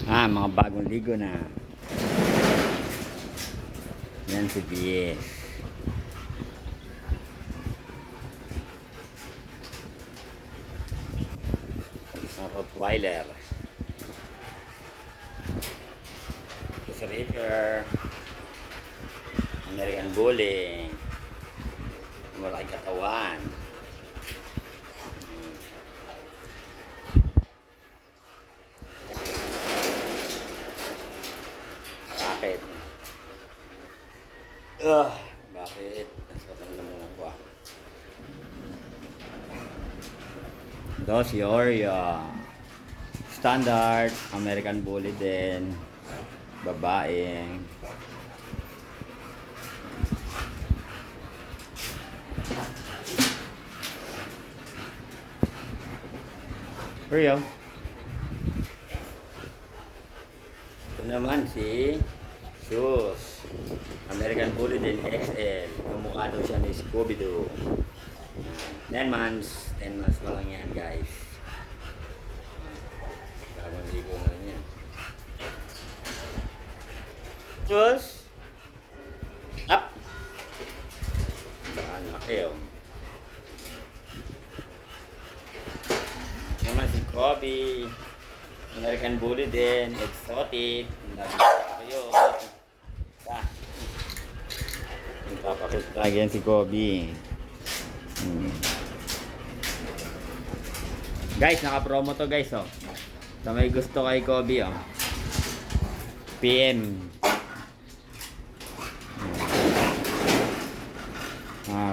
Mga bagong ligo na. Yan si BS. Ang Rottweiler. Si Reaper. American Bully. Malaki katawan. Bakit? Bakit? Nasaktan naman ako ah. Ito si Oreo. Standard American Bully din. Babae. Oreo. Ito naman si Shoes. American Bully din XL. Kumukha daw siya ni Scooby-Doo. 10 months. 10 months pa lang yan, guys. Bagong ligo na rin yan. Shoes. Up. Baka laki oh. Naman si Kobe. American Bully din. Exotic. Kayo. Papakita lagi yan si Kobe. Guys, naka-promo to guys oh. Sa may gusto kay Kobe oh. PM.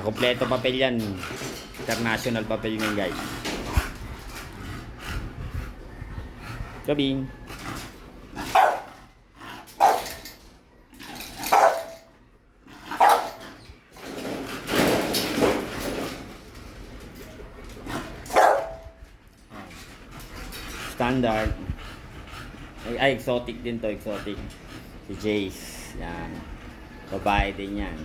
Kompleto papel yan. International papel yan guys. Kobe. Standard. Ay, exotic din to, exotic. Si Jace. Yan. Babae din yan.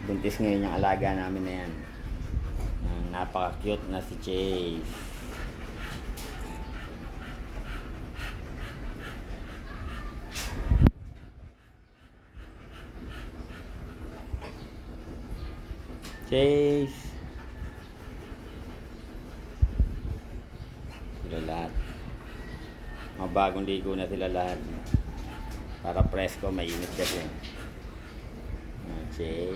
Buntis ngayon yung alaga namin na yan. Napaka-cute na si Jace. Jace. Sila lahat. Mga bagong ligo na sila lahat. Para presko, mainit kasi. Jace.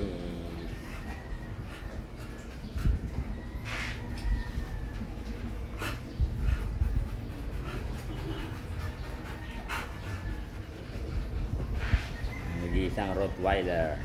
Nag-iisang Rottweiler.